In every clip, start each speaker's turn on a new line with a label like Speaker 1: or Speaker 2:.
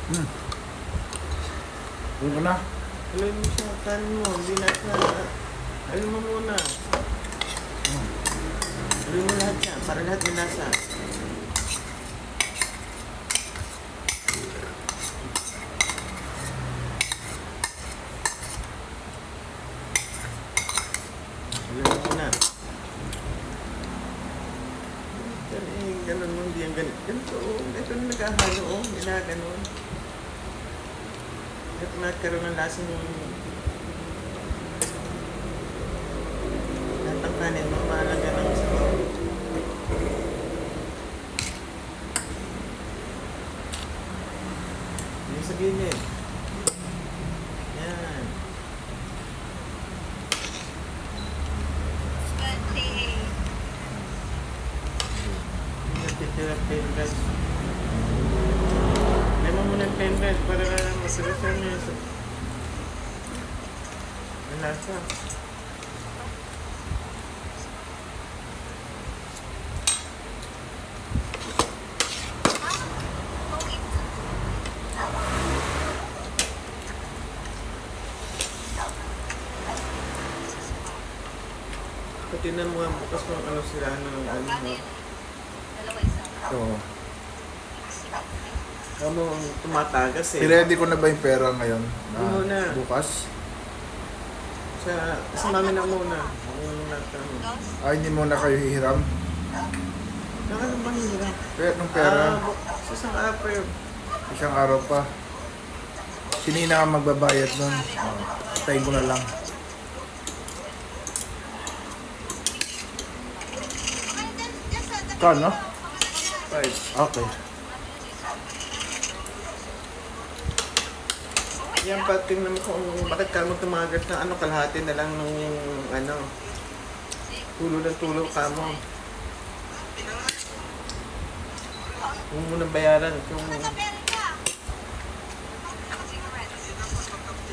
Speaker 1: Doon ko na.
Speaker 2: Alam mo siya, kanin mo, hindi na sa... Alam mo muna. Alam mo lahat yan, para lahat yung nasa. Alam mo muna. Ganun mo, hindi yung ganito. Ganito, ito na nag-ahalo, ganun. At nagkaroon ng lasang lahat ng kanin mo, mahalaga ng isa mo. Hindi sa gilid. Yan. Natitira pen rice. Lema mo ng pen rice para masarap niya sa... Ang lasa. Pati na mga bukas mo ano sila ng ano.
Speaker 1: Oo.
Speaker 2: Ano ang tumatagas eh.
Speaker 1: I-ready ko na ba yung pera ngayon?
Speaker 2: Muna.
Speaker 1: Bukas?
Speaker 2: Sa mami na muna. Ang natanong.
Speaker 1: Hindi muna kayo hihiram?
Speaker 2: Ano bang hirap?
Speaker 1: Kaya nung pera,
Speaker 2: Sa isang araw pa yun.
Speaker 1: isang araw pa. Sinina ang magbabayad nun. Tayin ko na lang. Kano?
Speaker 2: 5.
Speaker 1: Okay.
Speaker 2: Yan pa, tingnan mo kung bakit ka mo tumagas na ano, kalahati na lang nung ano, tulo ng tulo ka mo. Huwag mo nang bayaran kung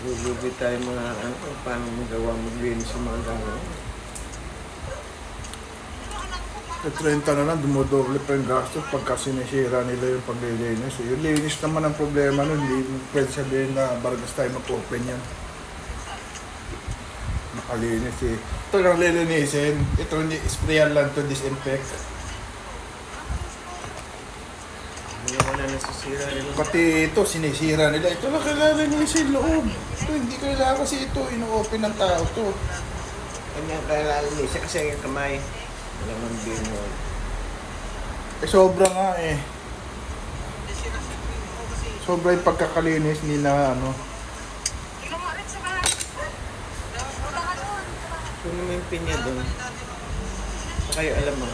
Speaker 2: gugubi tayo mga ano, kung paano mo gawa maglinis yung mga gano'n.
Speaker 1: Sa 30 na lang, dumodoble pa yung gastos pagka sinisira nila yung paglilinis. Yung linis naman ang problema nun, hindi pwede sabihin na bargas tayo mag-open yan. Nakalinis eh. Ito lang lilinisin. Ito hindi, sprayan lang to disinfect.
Speaker 2: Hindi mo na nasisira rin.
Speaker 1: Pati ito, sinisira nila. Ito lang kailangan linisin loob. Ito, hindi kailangan kasi ito, ino-open ng tao to.
Speaker 2: Kanya kailangan siya kasi yung kamay. Alam mo din mo.
Speaker 1: Sobra nga eh. Sobra yung pagkakalinis nila, ano.
Speaker 2: Kung may pinya doon, kayo alam mo.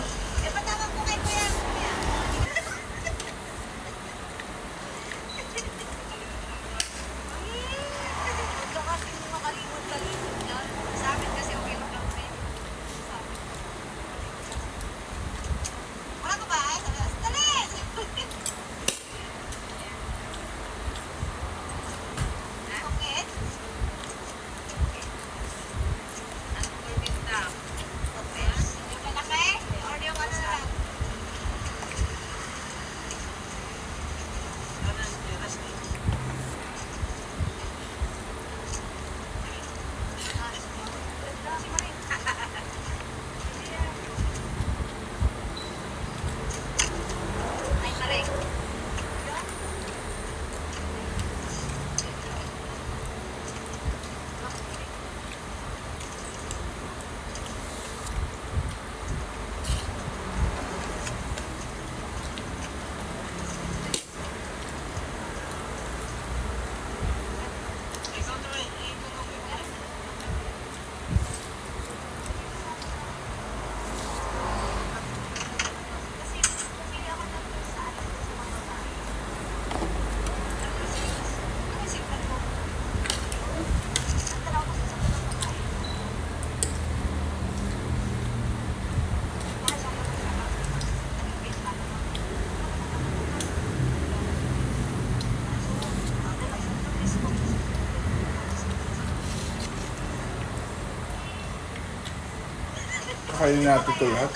Speaker 1: Kakainin natin ito lahat.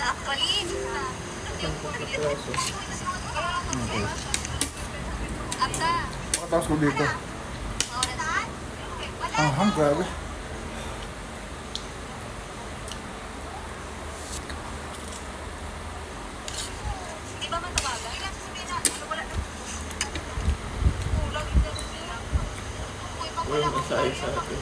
Speaker 2: Isang pagkaklaso.
Speaker 1: Okay. Tapos ko dito. Ahang, grabe.
Speaker 2: Walang masaya sa atin.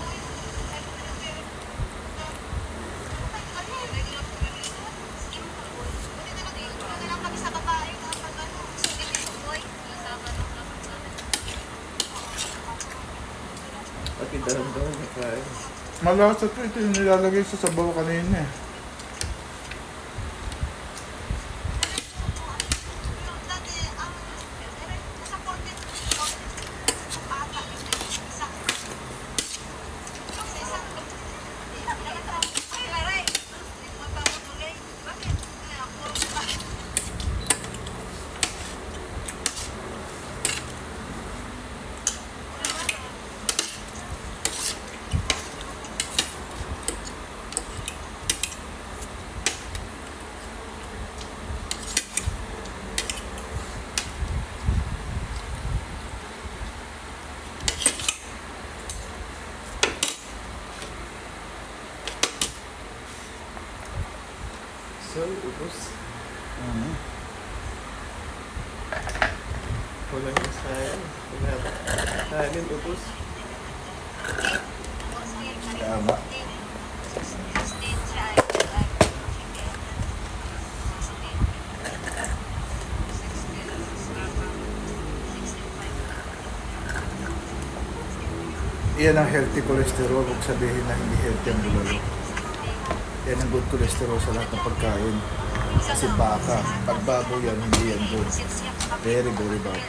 Speaker 2: Pati dahan-dahan na kain.
Speaker 1: Malasa to. Ito yung nilalagay sa sabaw kanina eh.
Speaker 2: So, ubos. Walang masaya. Wala. Kanin, ubos.
Speaker 1: Tama. Yan ang healthy cholesterol. Huwag sabihin na hindi healthy ang bulalo. Yan ang good cholesterol sa lahat ng pagkain. Kasi baka, pag baboy yan, hindi yan good. Very, very bad.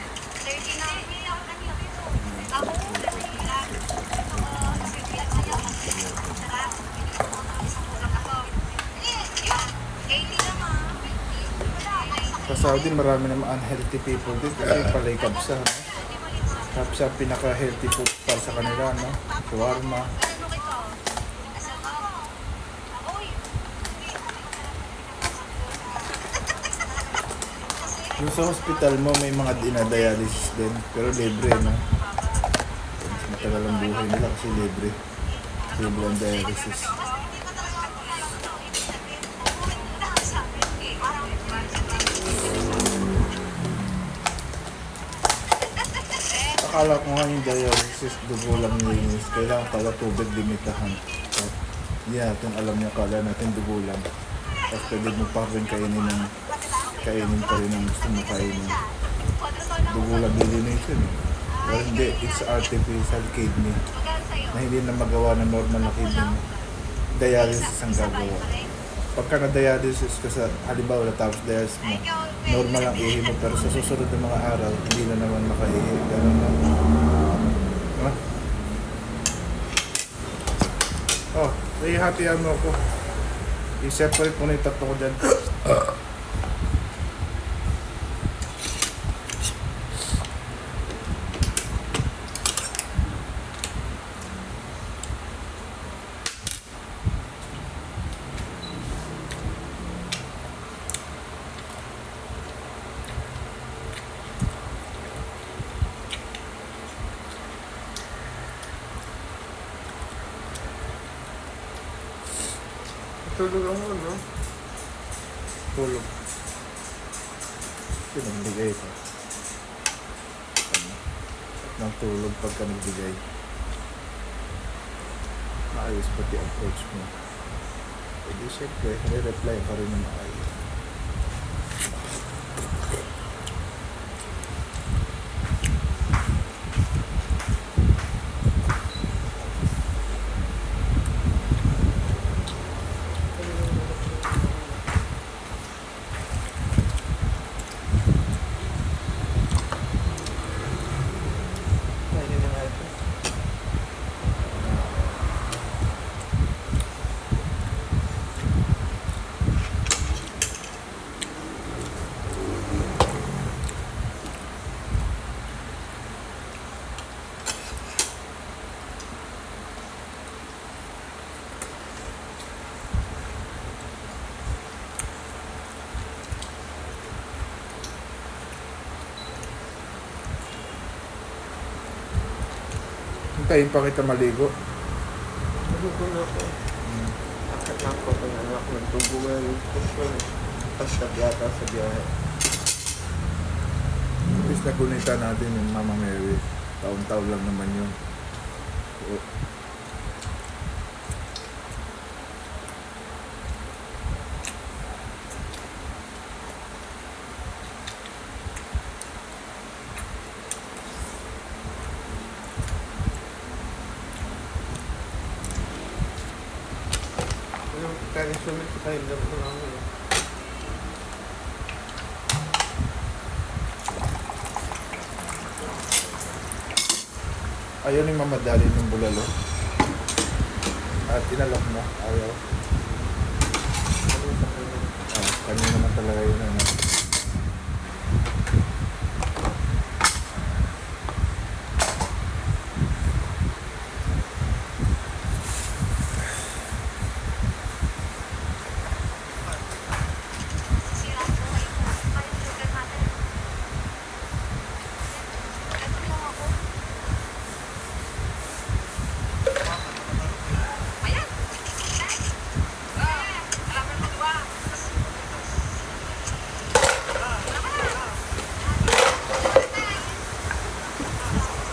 Speaker 1: Sa Saudi, marami naman unhealthy people din kasi palay kabsa. No? Kabsa pinaka-healthy food para sa kanila, no? Shawarma. Yung sa hospital mo, may mga dinadialysis din. Pero libre, no? Mas matagal ang buhay nila kasi libre. Libre ang dialysis. Akala ko nga yung dialysis, dugo lang nilinis. Kailangan pala tubig limitahan. So, hindi natin alam niya, kala natin dugo lang. Tapos pwede mo pa rin kainin pa rin ang gusto mo kainin. Dugo lang nilinisin eh. Well, hindi, it's artificial kidney na hindi na magawa ng normal na kidney mo. Dialysis ang gagawa. Pagka na-dialysis ka sa, halimbawa natapos dialysis mo, normal ang ihi mo, pero sa susunod ng mga araw, hindi na naman makaihi. Ganun na. Diba? Oh, ihatihan mo ako. I-separate mo na yung tatlo ko dyan.
Speaker 2: Tulog ako, no?
Speaker 1: Tulog. Pinagbigay ko. Nang tulog pagka nagbigay. Maayos pati approach mo. E di syempre, re-reply pa rin ng maayos.
Speaker 2: Kainin na nga ito.
Speaker 1: Hintayin pa kita maligo.
Speaker 2: Naligo na ako. Akit na ako ng anak ng tubuan. Pagkat yata sa biyahe.
Speaker 1: Imbis na gunita natin yung Mama Mary. Taon-taon lang naman yun. So,
Speaker 2: Kaya sumit sa kayo lang ito namin.
Speaker 1: ayaw ni mamadali ng bulalo. At inalok mo. Ayaw. Kanya naman talaga yun. Ano.